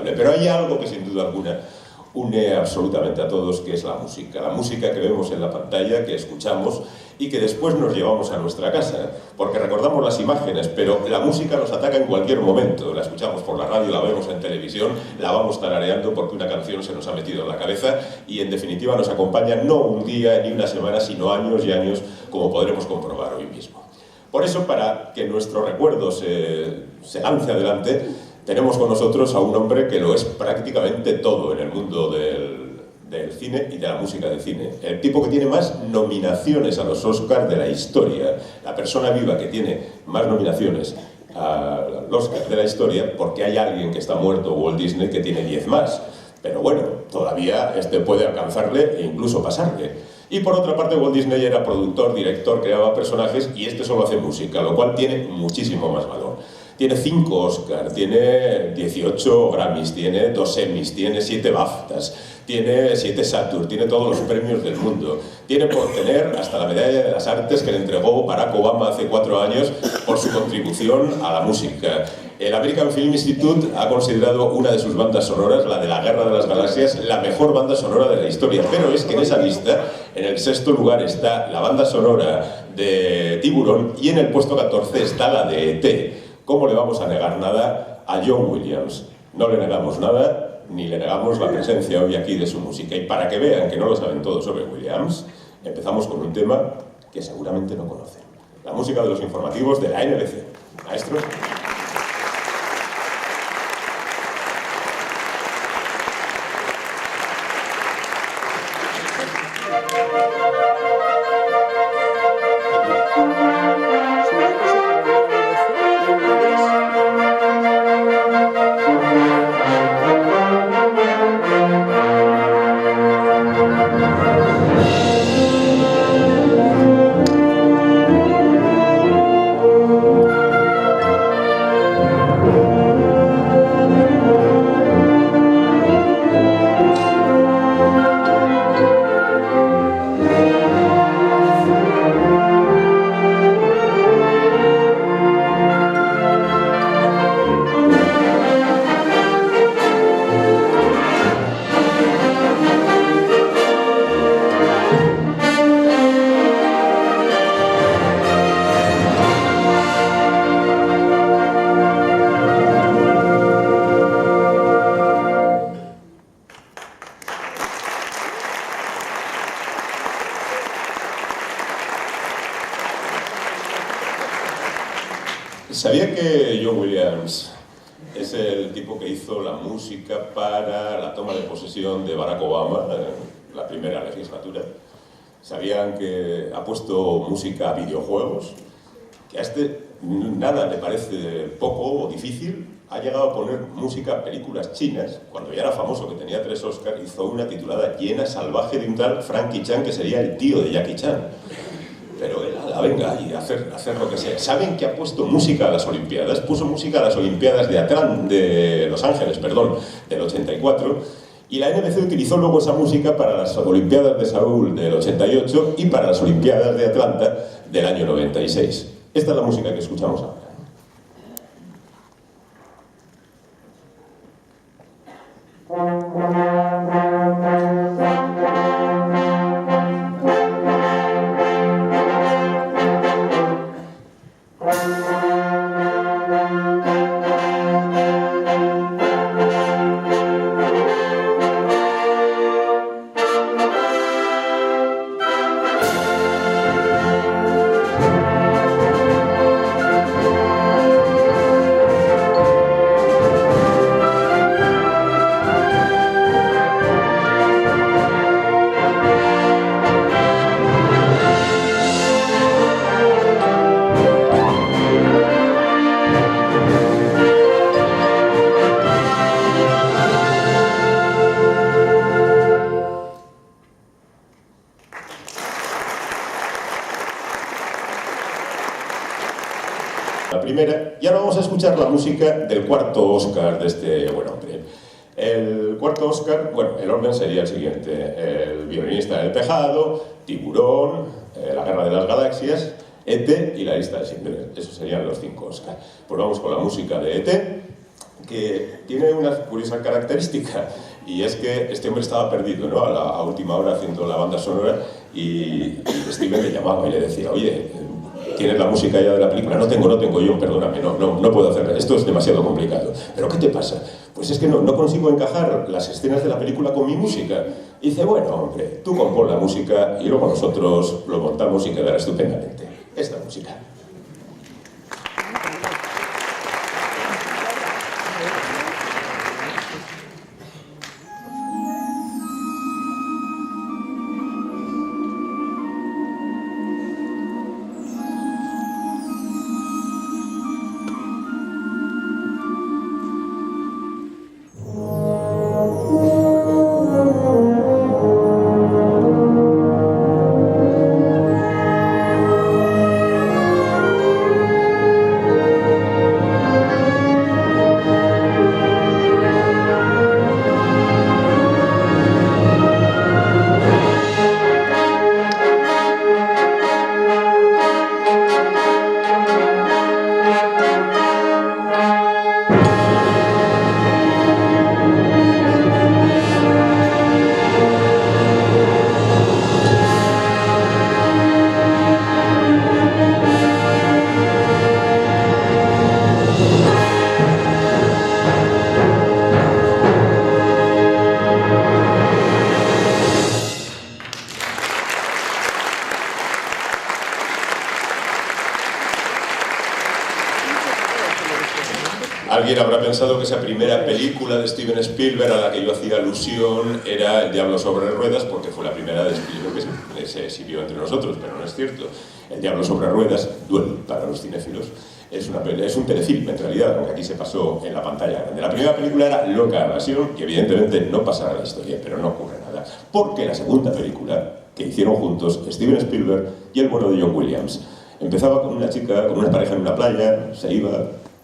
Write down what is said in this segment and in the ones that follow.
inolvidable. Pero hay algo que sin duda alguna une absolutamente a todos, que es la música que vemos en la pantalla, que escuchamos y que después nos llevamos a nuestra casa, porque recordamos las imágenes, pero la música nos ataca en cualquier momento. La escuchamos por la radio, la vemos en televisión, la vamos tarareando porque una canción se nos ha metido en la cabeza y en definitiva nos acompaña no un día ni una semana, sino años y años, como podremos comprobar hoy mismo. Por eso, para que nuestro recuerdo se lance adelante, tenemos con nosotros a un hombre que lo es prácticamente todo en el mundo del cine y de la música de cine. El tipo que tiene más nominaciones a los Oscars de la historia. La persona viva que tiene más nominaciones a los Oscars de la historia, porque hay alguien que está muerto, Walt Disney, que tiene 10 más. Pero bueno, todavía este puede alcanzarle e incluso pasarle. Y por otra parte, Walt Disney era productor, director, creaba personajes y este solo hace música, lo cual tiene muchísimo más valor. Tiene 5 Oscars, tiene 18 Grammys, tiene 2 Emmys, tiene 7 BAFTAs, tiene 7 Saturn, tiene todos los premios del mundo. Tiene por tener hasta la medalla de las artes que le entregó Barack Obama hace 4 años por su contribución a la música. El American Film Institute ha considerado una de sus bandas sonoras, la de la Guerra de las Galaxias, la mejor banda sonora de la historia. Pero es que en esa lista, en el 6º lugar está la banda sonora de Tiburón y en el puesto 14 está la de E.T. ¿Cómo le vamos a negar nada a John Williams? No le negamos nada, ni le negamos la presencia hoy aquí de su música. Y para que vean que no lo saben todo sobre Williams, empezamos con un tema que seguramente no conocen. La música de los informativos de la NBC. Maestro. ¿Sabía que John Williams es el tipo que hizo la música para la toma de posesión de Barack Obama en la primera legislatura? ¿Sabían que ha puesto música a videojuegos? Que a este nada le parece poco o difícil. Ha llegado a poner música a películas chinas. Cuando ya era famoso, que tenía 3 Oscars, hizo una titulada Hiena Salvaje de un tal Frankie Chan, que sería el tío de Jackie Chan. Pero él, venga, y hacer lo que sea. ¿Saben que ha puesto música a las Olimpiadas? Puso música a las Olimpiadas de Los Ángeles, del 84, y la NBC utilizó luego esa música para las Olimpiadas de Seúl del 88 y para las Olimpiadas de Atlanta del año 96. Esta es la música que escuchamos ahora. La primera, y ahora vamos a escuchar la música del 4º Oscar de este buen hombre. El 4º Oscar, bueno, el orden sería el siguiente: El violinista del tejado, Tiburón, La Guerra de las Galaxias, E.T. y La lista de Schindler. Esos serían los 5 Oscar. Pues vamos con la música de E.T. que tiene una curiosa característica, y es que este hombre estaba perdido, ¿no? A última hora haciendo la banda sonora, y Steven le llamaba y le decía, oye, ¿tienes la música ya de la película? No tengo, John, perdóname, no puedo hacerla, esto es demasiado complicado. ¿Pero qué te pasa? Pues es que no consigo encajar las escenas de la película con mi música. Y dice, bueno, hombre, tú compón la música y luego nosotros lo montamos y quedará estupendamente. Esta música. Alguien habrá pensado que esa primera película de Steven Spielberg a la que yo hacía alusión era El Diablo sobre Ruedas, porque fue la primera de Spielberg que se exhibió entre nosotros, pero no es cierto. El Diablo sobre Ruedas, duele para los cinéfilos, es un telefilm en realidad, aunque aquí se pasó en la pantalla grande. La primera película era Loca Evasión, que evidentemente no pasará la historia, pero no ocurre nada, porque la segunda película que hicieron juntos Steven Spielberg y el bueno de John Williams empezaba con una chica, con una pareja en una playa, se iba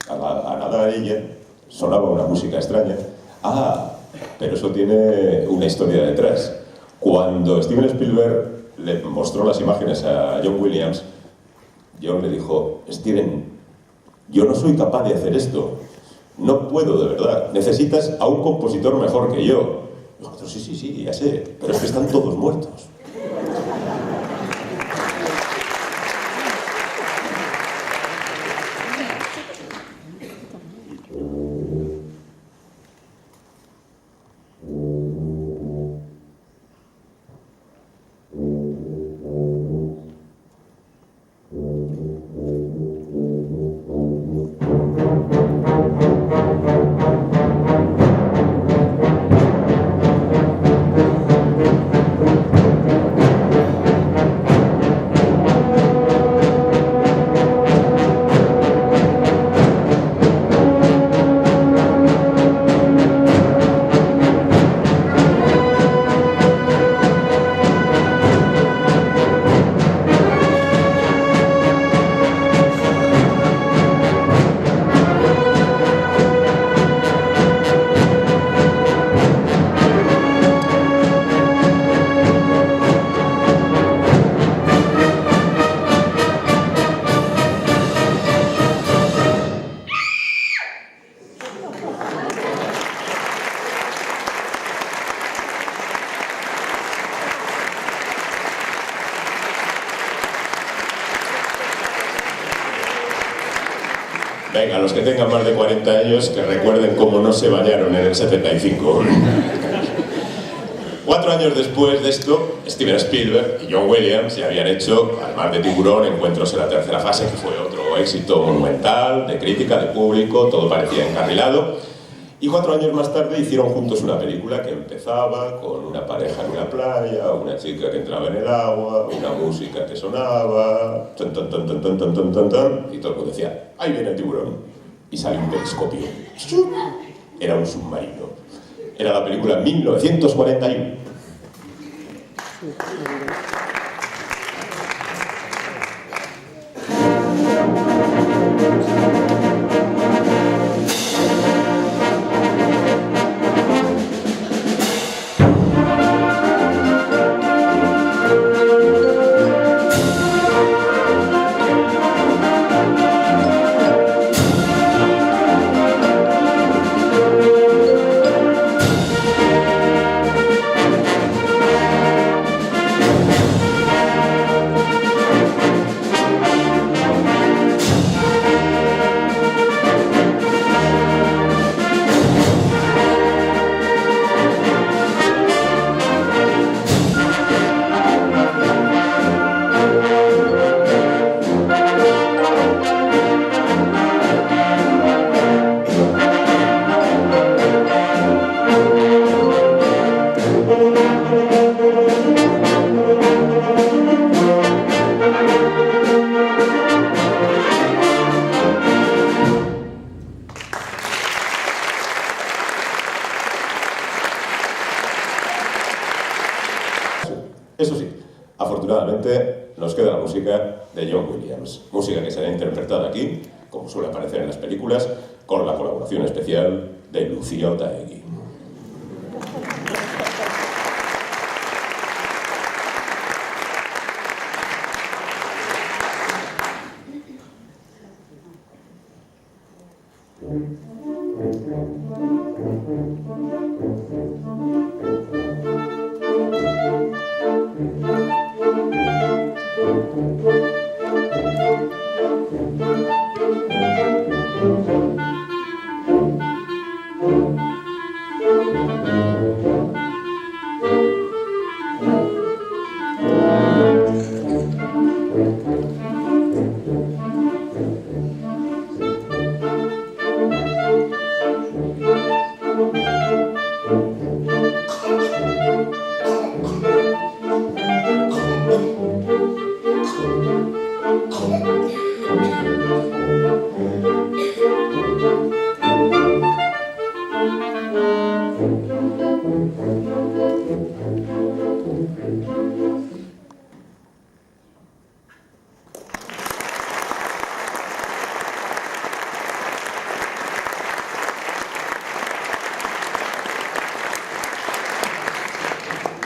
a nadar ella, sonaba una música extraña. Pero eso tiene una historia detrás. Cuando Steven Spielberg le mostró las imágenes a John Williams, John le dijo, Steven, yo no soy capaz de hacer esto, no puedo de verdad, necesitas a un compositor mejor que yo. Y dijo, sí, ya sé, pero es que están todos muertos. Venga, los que tengan más de 40 años, que recuerden cómo no se bañaron en el 75. 4 años después de esto, Steven Spielberg y John Williams ya habían hecho Al mar de Tiburón, Encuentros en la tercera fase, que fue otro éxito monumental, de crítica, de público, todo parecía encarrilado. Y 4 años más tarde hicieron juntos una película que empezaba con una pareja en una playa, una chica que entraba en el agua, una música que sonaba, tan, tan, tan, tan, tan, tan, tan, tan, tan, y todo el mundo decía, ahí viene el tiburón. Y sale un telescopio. Era un submarino. Era la película 1941. afortunadamente nos queda la música de John Williams, música que será interpretada aquí, como suele aparecer en las películas, con la colaboración especial de Lucía Otaegui.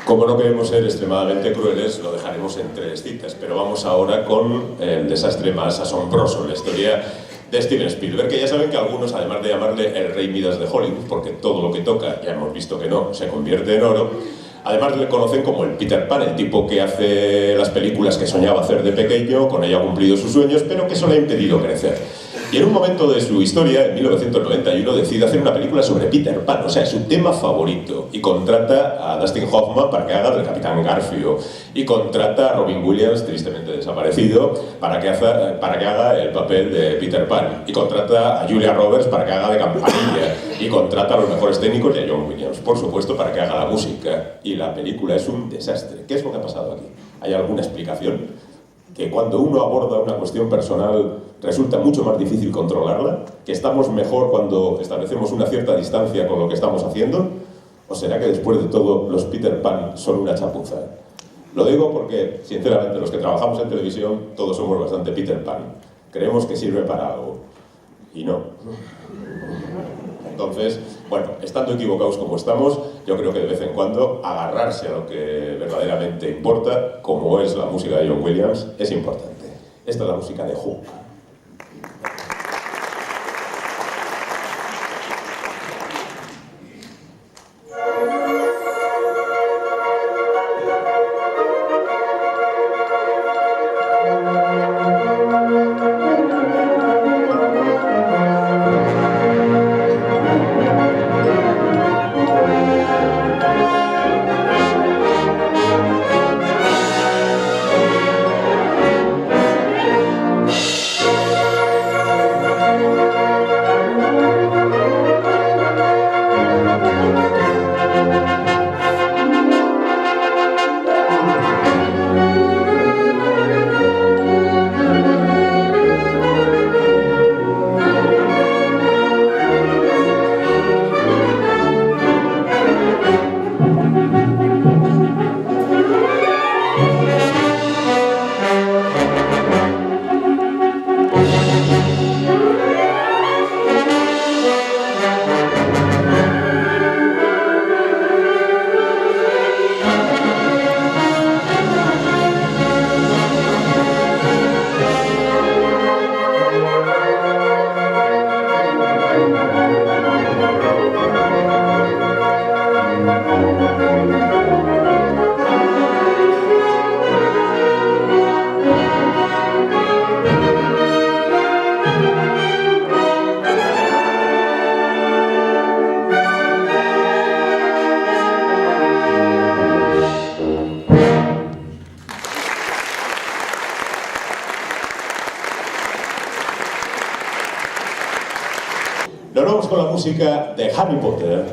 Como no queremos ser extremadamente crueles, lo dejaremos en 3 citas, pero vamos ahora con el desastre más asombroso, la historia de Steven Spielberg, que ya saben que algunos, además de llamarle el rey Midas de Hollywood, porque todo lo que toca, ya hemos visto que no, se convierte en oro, además le conocen como el Peter Pan, el tipo que hace las películas que soñaba hacer de pequeño, con ella ha cumplido sus sueños, pero que eso le ha impedido crecer. Y en un momento de su historia, en 1991, decide hacer una película sobre Peter Pan, o sea, es su tema favorito, y contrata a Dustin Hoffman para que haga del Capitán Garfio, y contrata a Robin Williams, tristemente desaparecido, para que haga el papel de Peter Pan, y contrata a Julia Roberts para que haga de Campanilla, y contrata a los mejores técnicos y a John Williams, por supuesto, para que haga la música, y la película es un desastre. ¿Qué es lo que ha pasado aquí? ¿Hay alguna explicación? Que cuando uno aborda una cuestión personal resulta mucho más difícil controlarla, que estamos mejor cuando establecemos una cierta distancia con lo que estamos haciendo, ¿o será que después de todo los Peter Pan son una chapuza? Lo digo porque, sinceramente, los que trabajamos en televisión todos somos bastante Peter Pan. Creemos que sirve para algo, y no. Entonces, bueno, estando equivocados como estamos, yo creo que de vez en cuando agarrarse a lo que verdaderamente importa, como es la música de John Williams, es importante. Esta es la música de Hook. Nos vamos con la música de Harry Potter.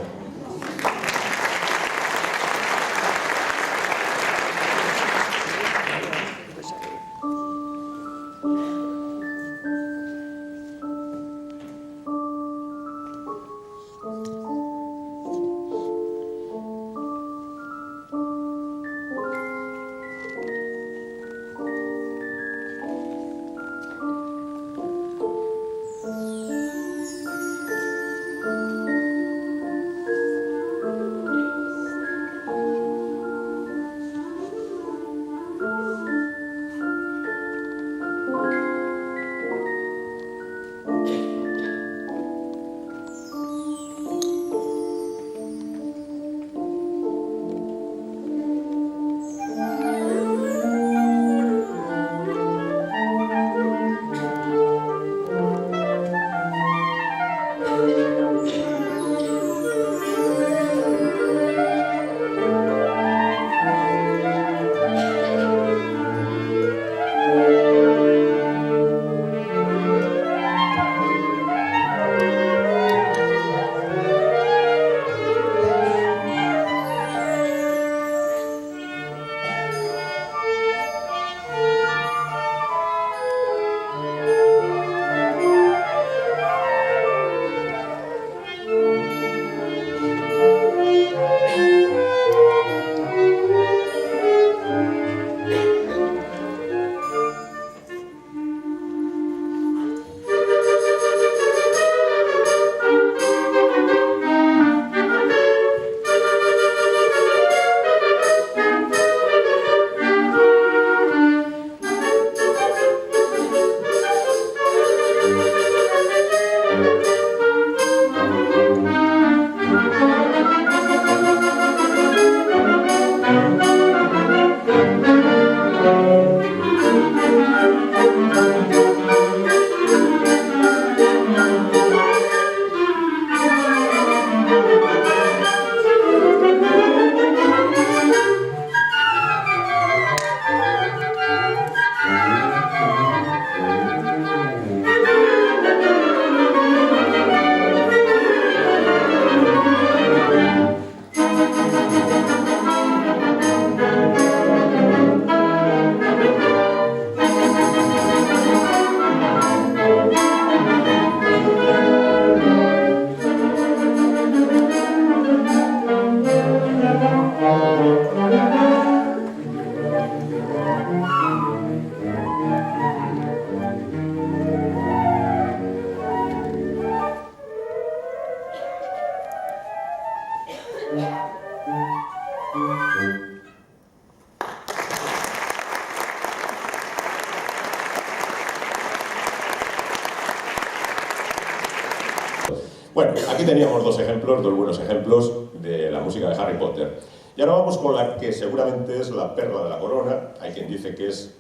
Bueno, aquí teníamos dos ejemplos, dos buenos ejemplos de la música de Harry Potter. Y ahora vamos con la que seguramente es la perla de la corona. Hay quien dice que es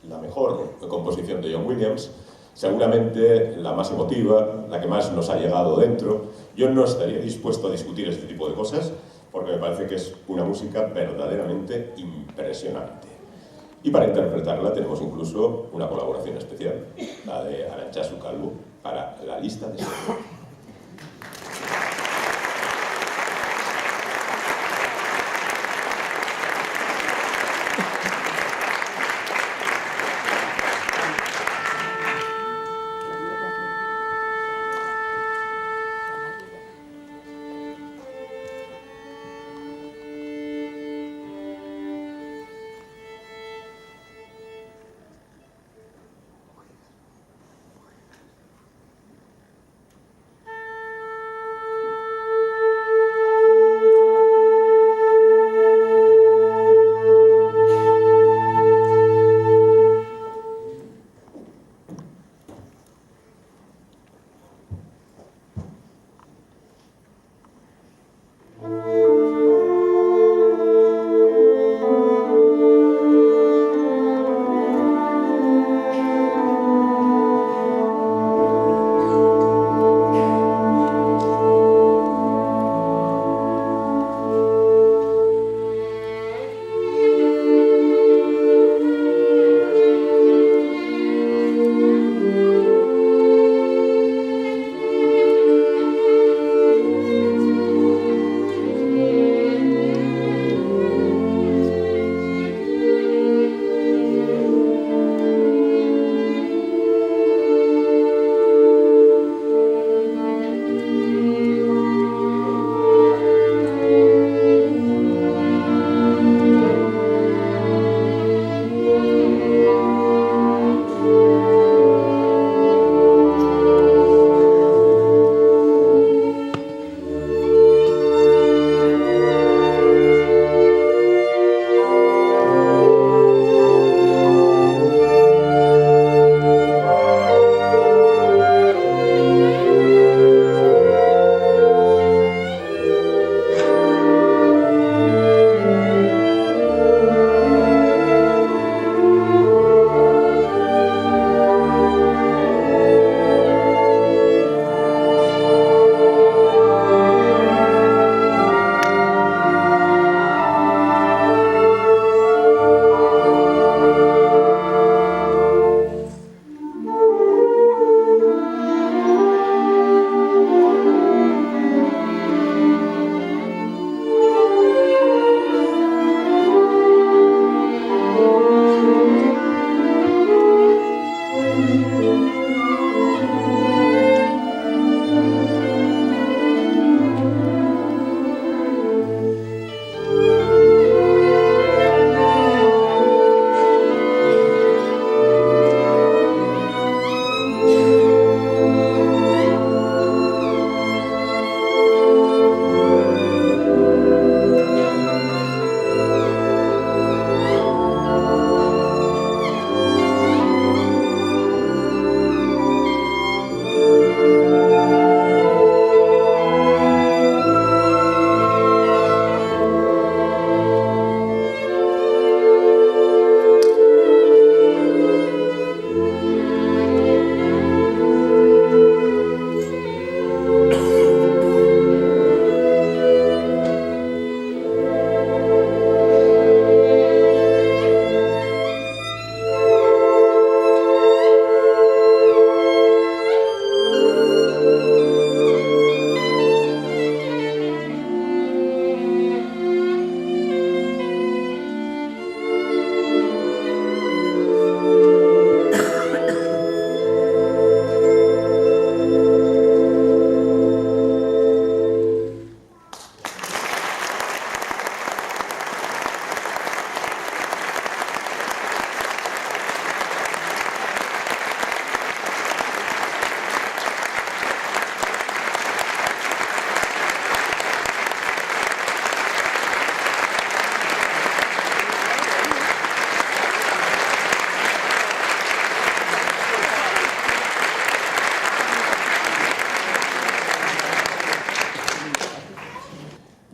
la mejor composición de John Williams, seguramente la más emotiva, la que más nos ha llegado dentro. Yo no estaría dispuesto a discutir este tipo de cosas, porque me parece que es una música verdaderamente impresionante. Y para interpretarla tenemos incluso una colaboración especial, la de Arantxasu Calvo, para la lista de Schindler.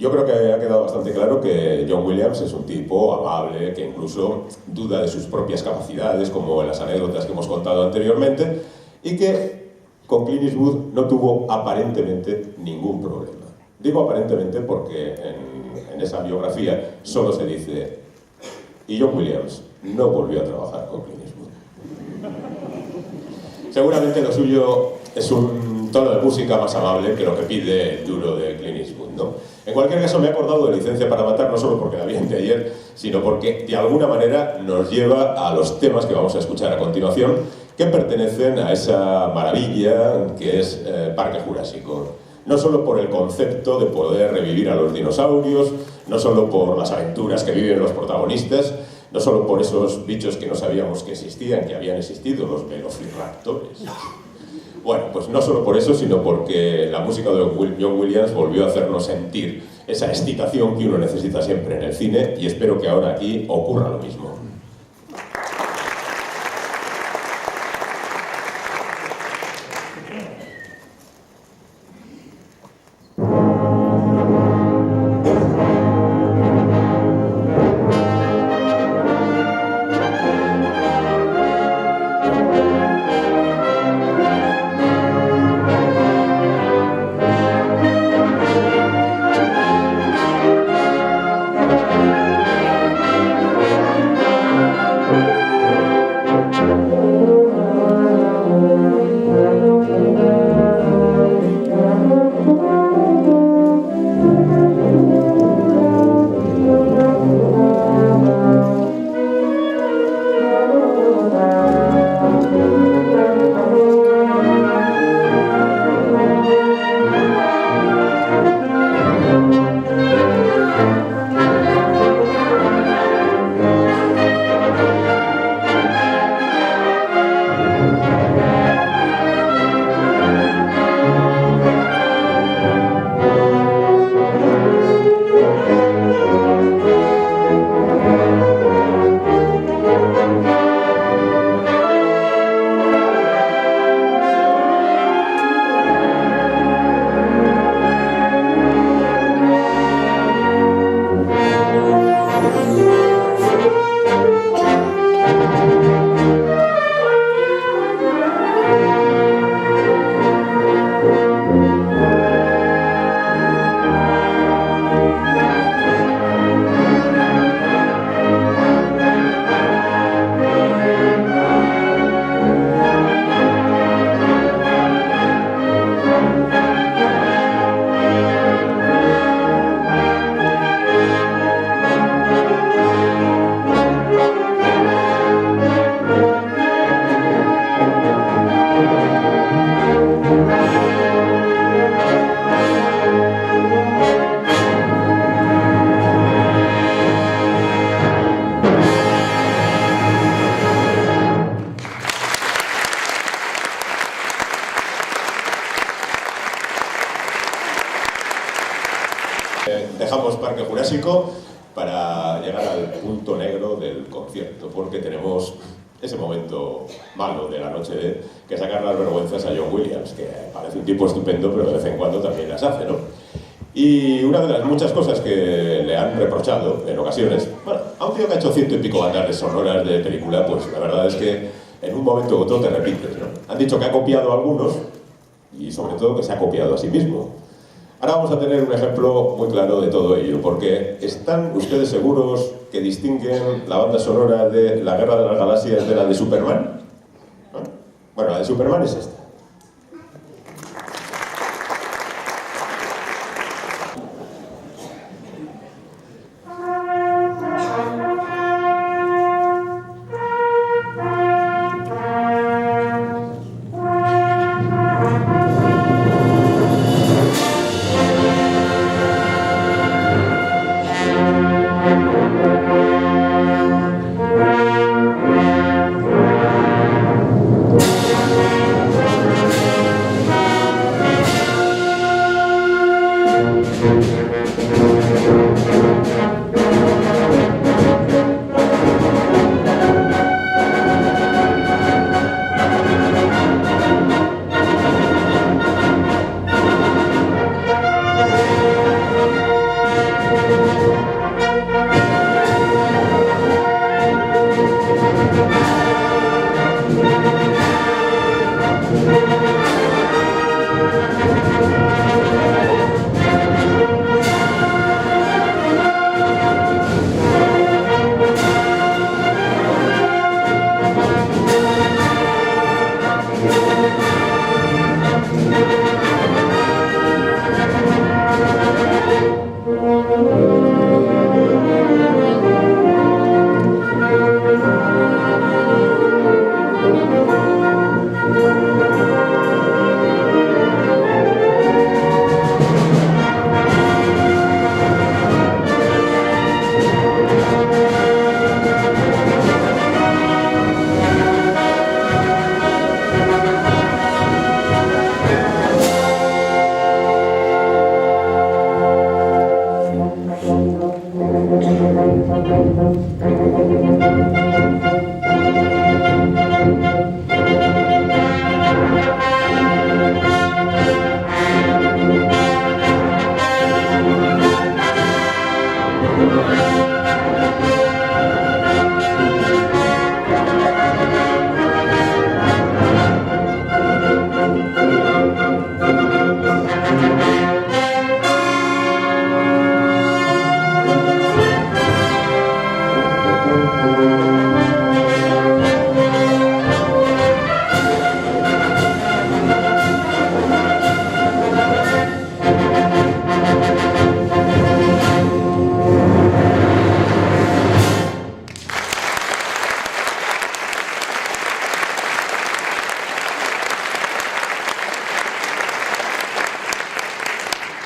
Yo creo que ha quedado bastante claro que John Williams es un tipo amable, que incluso duda de sus propias capacidades, como en las anécdotas que hemos contado anteriormente, y que con Clint Eastwood no tuvo aparentemente ningún problema. Digo aparentemente porque en esa biografía solo se dice: y John Williams no volvió a trabajar con Clint Eastwood. Seguramente lo suyo es un tono de música más amable que lo que pide el duro de Clint Eastwood, ¿no? En cualquier caso, me he acordado de Licencia para Matar, no solo porque la vi anteayer, sino porque de alguna manera nos lleva a los temas que vamos a escuchar a continuación, que pertenecen a esa maravilla que es Parque Jurásico. No solo por el concepto de poder revivir a los dinosaurios, no solo por las aventuras que viven los protagonistas, no solo por esos bichos que no sabíamos que existían, que habían existido, los velociraptores. Bueno, pues no solo por eso, sino porque la música de John Williams volvió a hacernos sentir esa excitación que uno necesita siempre en el cine, y espero que ahora aquí ocurra lo mismo. Dejamos Parque Jurásico para llegar al punto negro del concierto, porque tenemos ese momento malo de la noche de que sacar las vergüenzas a John Williams, que parece un tipo estupendo, pero de vez en cuando también las hace, ¿no? Y una de las muchas cosas que le han reprochado en ocasiones, bueno, a un tío que ha hecho 100 y pico bandas sonoras de película, pues la verdad es que en un momento u otro te repites, ¿no? Han dicho que ha copiado a algunos y sobre todo que se ha copiado a sí mismo. Ahora vamos a tener un ejemplo muy claro de todo ello, porque ¿están ustedes seguros que distinguen la banda sonora de La Guerra de las Galaxias de la de Superman? ¿No? Bueno, la de Superman es esta.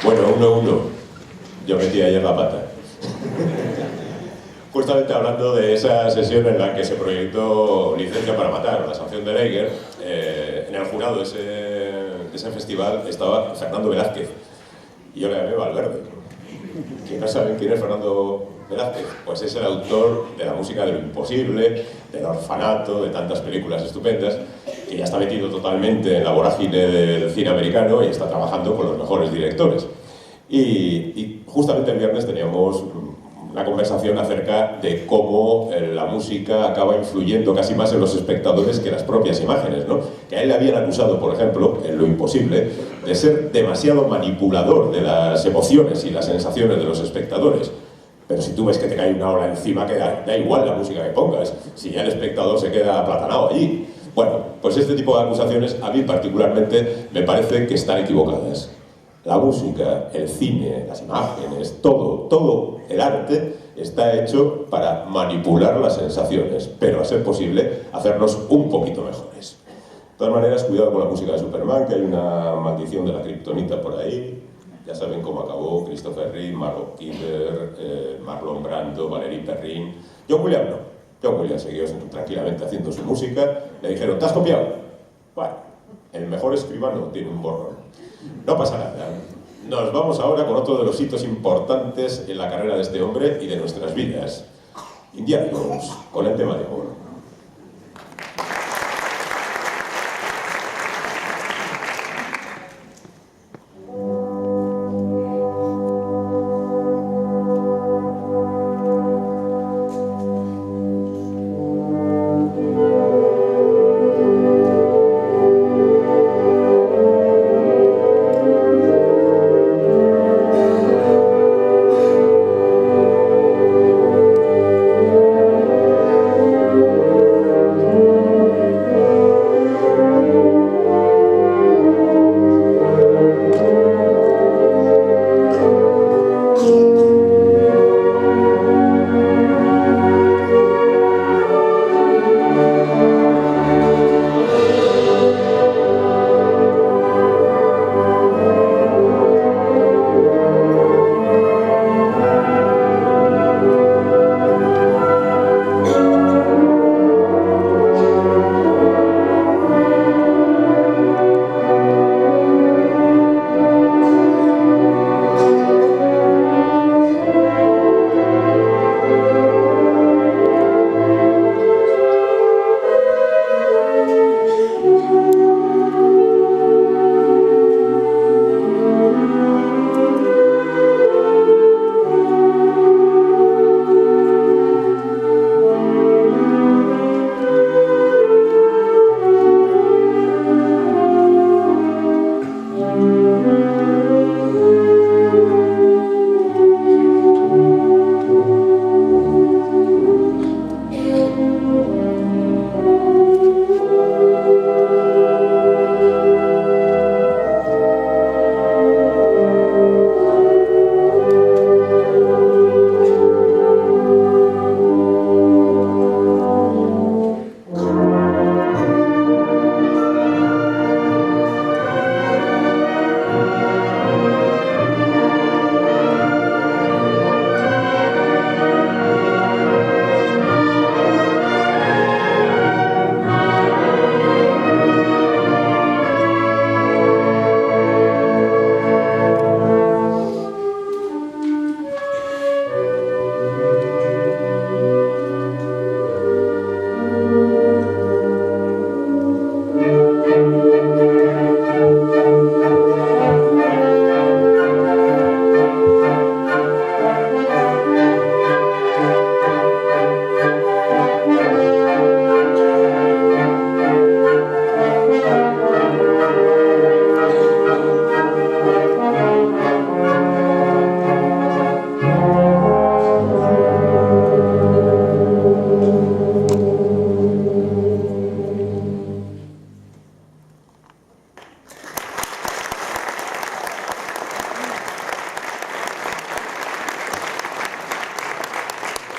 Bueno, 1-1. Yo metí ayer la pata. Justamente hablando de esa sesión en la que se proyectó Licencia para Matar, la sanción de Lager, en el jurado de ese festival estaba Fernando Velázquez. Y yo le llamé Valverde. ¿Quién no saben quién es Fernando Velázquez? Pues es el autor de la música de Lo Imposible, del Orfanato, de tantas películas estupendas, que ya está metido totalmente en la vorágine del cine americano y está trabajando con los mejores directores. Y justamente el viernes teníamos una conversación acerca de cómo la música acaba influyendo casi más en los espectadores que las propias imágenes, ¿no? Que a él le habían acusado, por ejemplo, en Lo Imposible, de ser demasiado manipulador de las emociones y las sensaciones de los espectadores. Pero si tú ves que te cae una ola encima, que da igual la música que pongas, si ya el espectador se queda aplatanado allí. Bueno, pues este tipo de acusaciones a mí particularmente me parece que están equivocadas. La música, el cine, las imágenes, todo el arte está hecho para manipular las sensaciones, pero a ser posible hacernos un poquito mejores. De todas maneras, cuidado con la música de Superman, que hay una maldición de la kriptonita por ahí. Ya saben cómo acabó Christopher Reeve, Margot Kidder, Marlon Brando, Valerie Perrin. John Williams no. John Williams siguió tranquilamente haciendo su música. Le dijeron, ¿te has copiado? Bueno, el mejor escribano tiene un borrón. No pasa nada. Nos vamos ahora con otro de los hitos importantes en la carrera de este hombre y de nuestras vidas. Indiana Jones, con el tema de amor.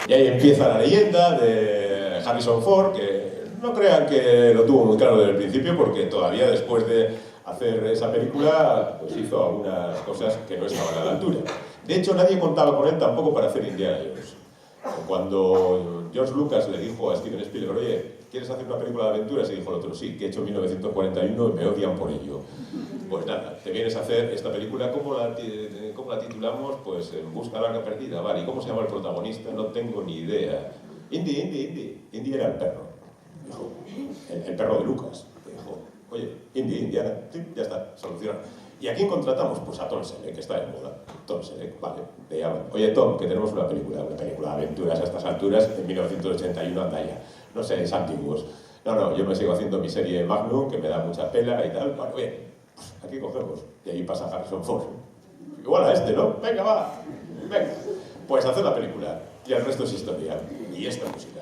Y ahí empieza la leyenda de Harrison Ford, que no crean que lo tuvo muy claro desde el principio, porque todavía después de hacer esa película, pues hizo algunas cosas que no estaban a la altura. De hecho, nadie contaba con él tampoco para hacer Indiana Jones. Cuando George Lucas le dijo a Steven Spielberg, oye, ¿quieres hacer una película de aventuras? Y dijo el otro, sí, que he hecho en 1941 y me odian por ello. Pues nada, te vienes a hacer esta película, ¿cómo la titulamos? Pues En busca de la arca perdida, vale. ¿Y cómo se llama el protagonista? No tengo ni idea. Indy. Indy era el perro. Dijo, el perro de Lucas. Dijo, oye, Indiana, sí, ya está, solucionado. ¿Y a quién contratamos? Pues a Tom Selleck, que está de moda. Tom Selleck, vale, le llaman. Oye, Tom, que tenemos una película de aventuras a estas alturas, en 1981, anda ya. No sé, es antiguos. No, yo me sigo haciendo mi serie Magnum, que me da mucha pela y tal. Bueno, bien, pues aquí cogemos. Y ahí pasa Harrison Ford. Igual a este, ¿no? Venga, va. Venga. Pues hacer la película. Y el resto es historia. Y esta música.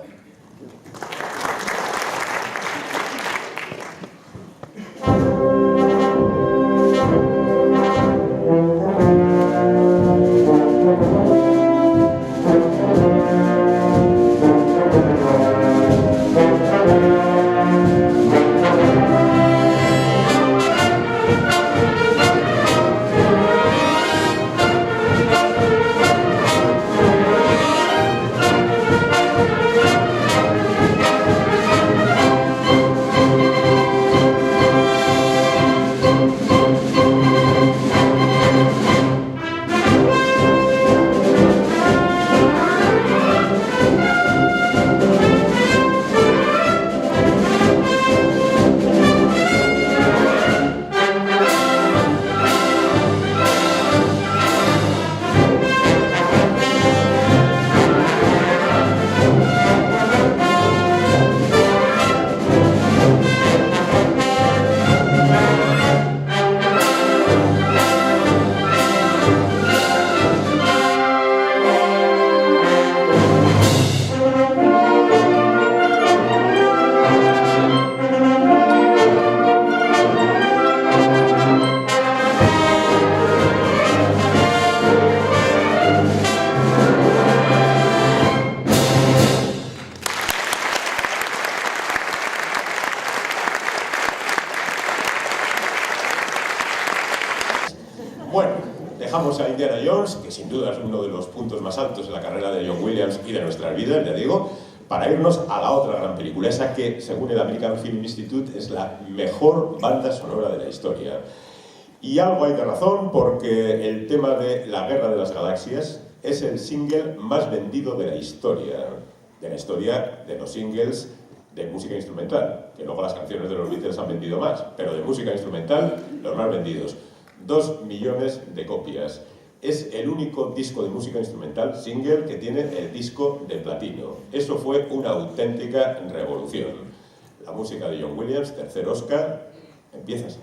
Bueno, dejamos a Indiana Jones, que sin duda es uno de los puntos más altos en la carrera de John Williams y de nuestras vidas, ya digo, para irnos a la otra gran película, esa que, según el American Film Institute, es la mejor banda sonora de la historia. Y algo hay de razón, porque el tema de La Guerra de las Galaxias es el single más vendido de la historia de los singles de música instrumental, que luego las canciones de los Beatles han vendido más, pero de música instrumental, los más vendidos. 2 millones de copias. Es el único disco de música instrumental, single, que tiene el disco de platino. Eso fue una auténtica revolución. La música de John Williams, tercer Oscar, empieza así.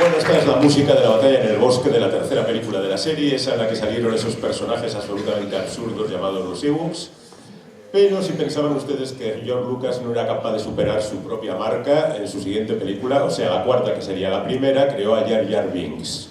Bueno, esta es la música de la batalla en el bosque de la tercera película de la serie, esa en la que salieron esos personajes absolutamente absurdos llamados los Ewoks. Pero si pensaban ustedes que George Lucas no era capaz de superar su propia marca, en su siguiente película, o sea, la cuarta, que sería la primera, creó a Jar Jar Binks.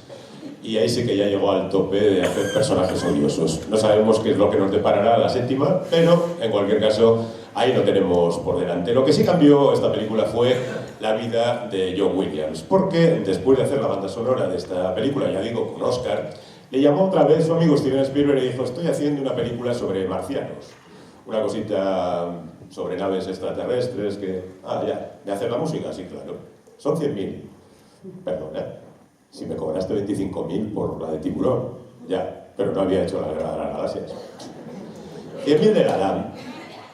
Y ahí sí que ya llegó al tope de hacer personajes odiosos. No sabemos qué es lo que nos deparará la séptima, pero en cualquier caso, ahí lo tenemos por delante. Lo que sí cambió esta película fue la vida de John Williams, porque después de hacer la banda sonora de esta película, ya digo, con Oscar, le llamó otra vez su amigo Steven Spielberg y dijo: estoy haciendo una película sobre marcianos, una cosita sobre naves extraterrestres que... Ah, ya, ¿de hacer la música? Sí, claro. Son 100.000. Perdona, si me cobraste 25.000 por la de Tiburón, ya, pero no había hecho la Guerra de las Galaxias. 100.000 de Galán.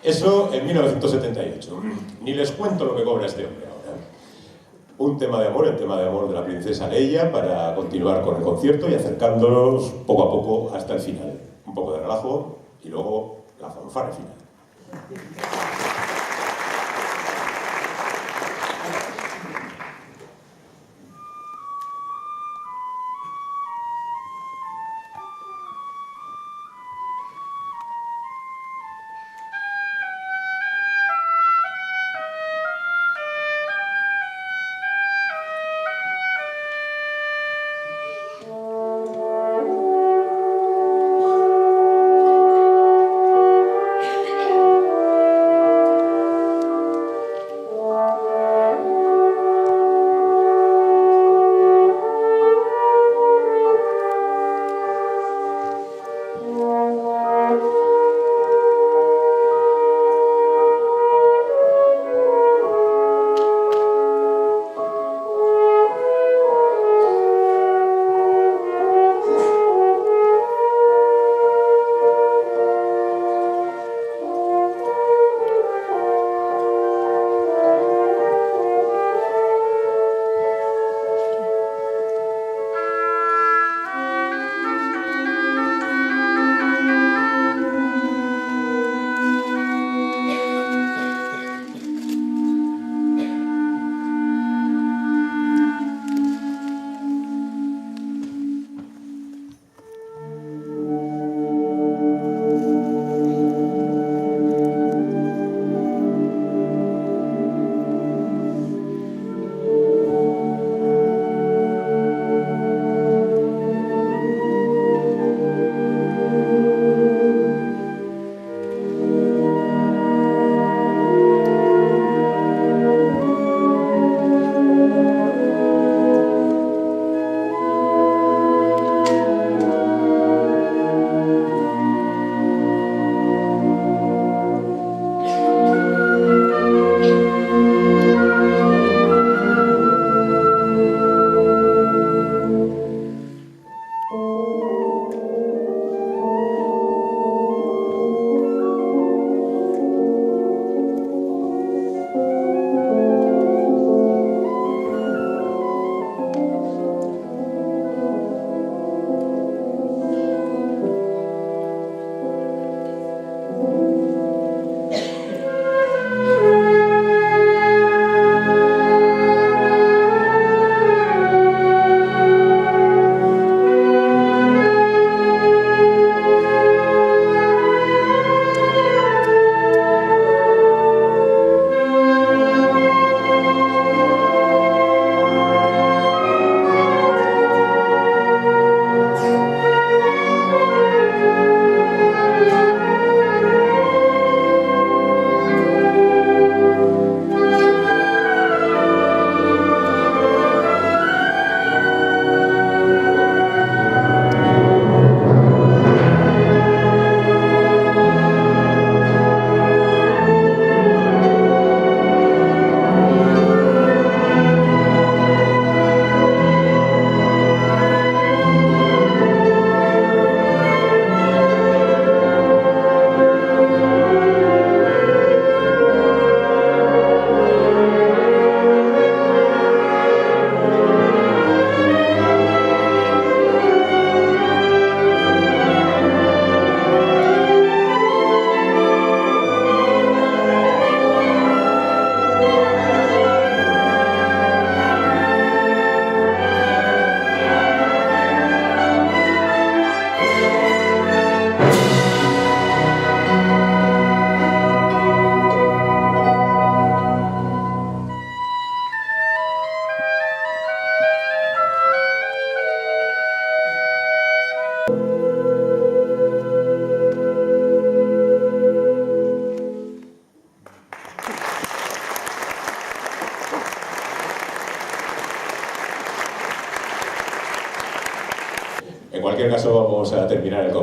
Eso en 1978. Ni les cuento lo que cobra este hombre ahora. Un tema de amor, el tema de amor de la princesa Leia, para continuar con el concierto y acercándonos poco a poco hasta el final. Un poco de relajo y luego la fanfarria final.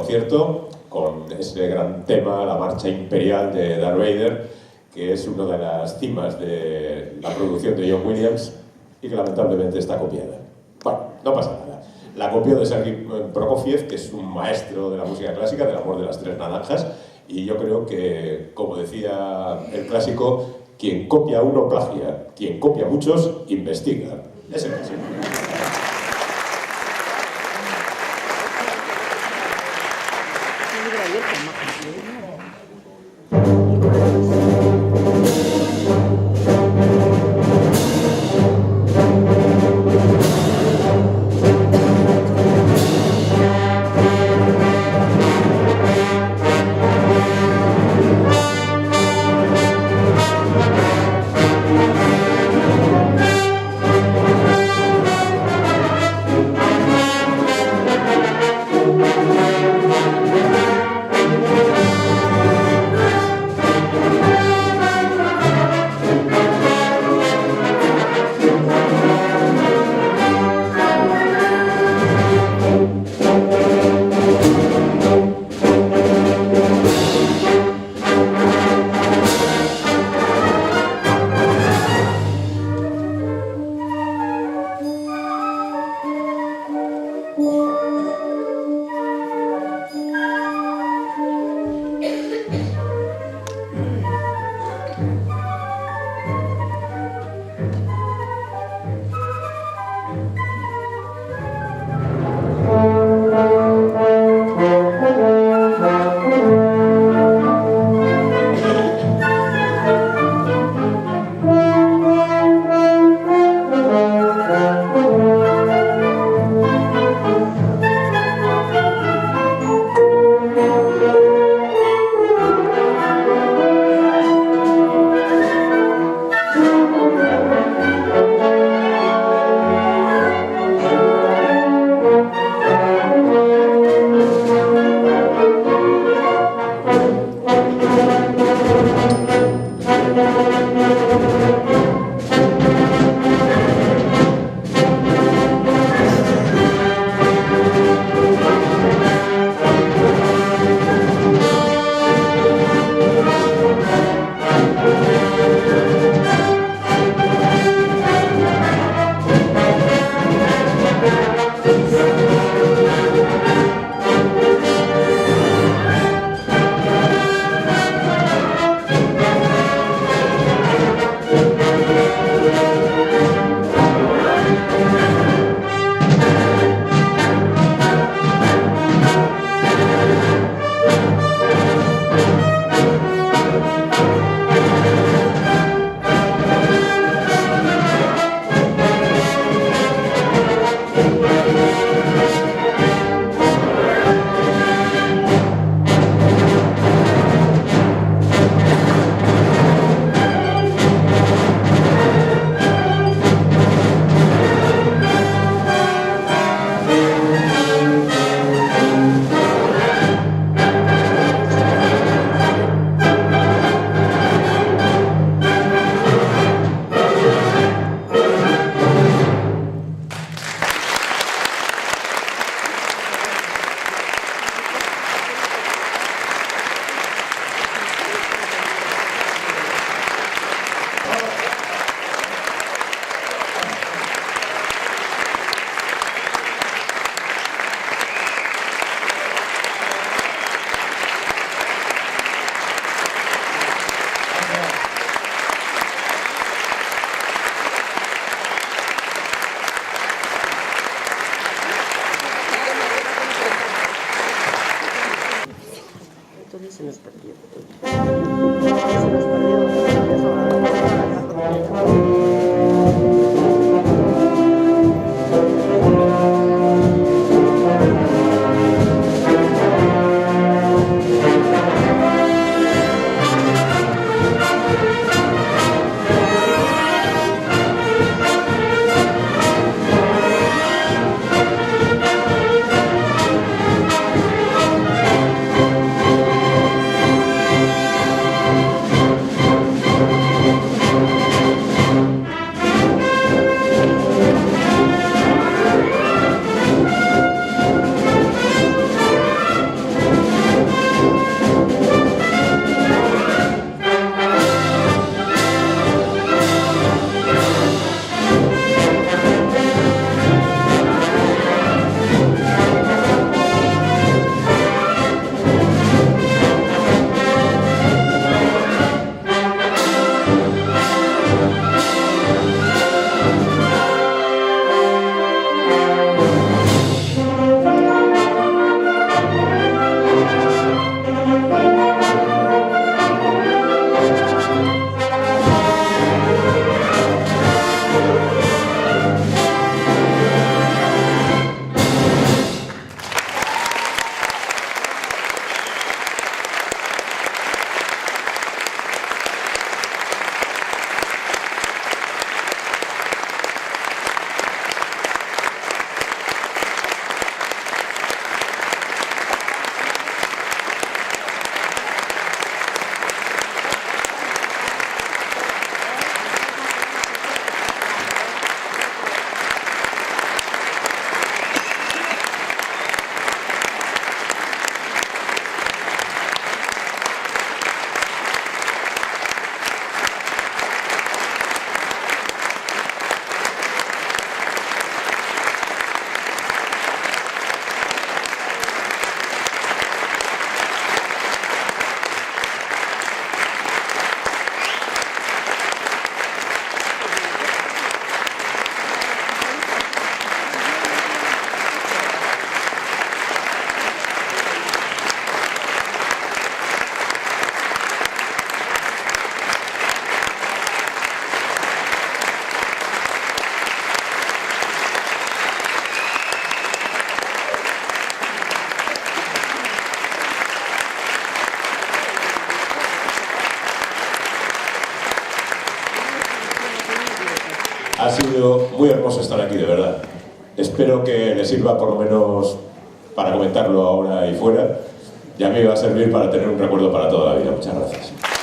por cierto, con ese gran tema, la marcha imperial de Darth Vader, que es una de las cimas de la producción de John Williams y que lamentablemente está copiada. Bueno, no pasa nada. La copió de Sergei Prokofiev, que es un maestro de la música clásica, del Amor de las Tres Naranjas, y yo creo que, como decía el clásico, quien copia a uno plagia, quien copia a muchos investiga. Es el clásico. sido muy hermoso estar aquí, de verdad. Espero que les sirva por lo menos para comentarlo ahora y fuera. Y a mí me va a servir para tener un recuerdo para toda la vida. Muchas gracias.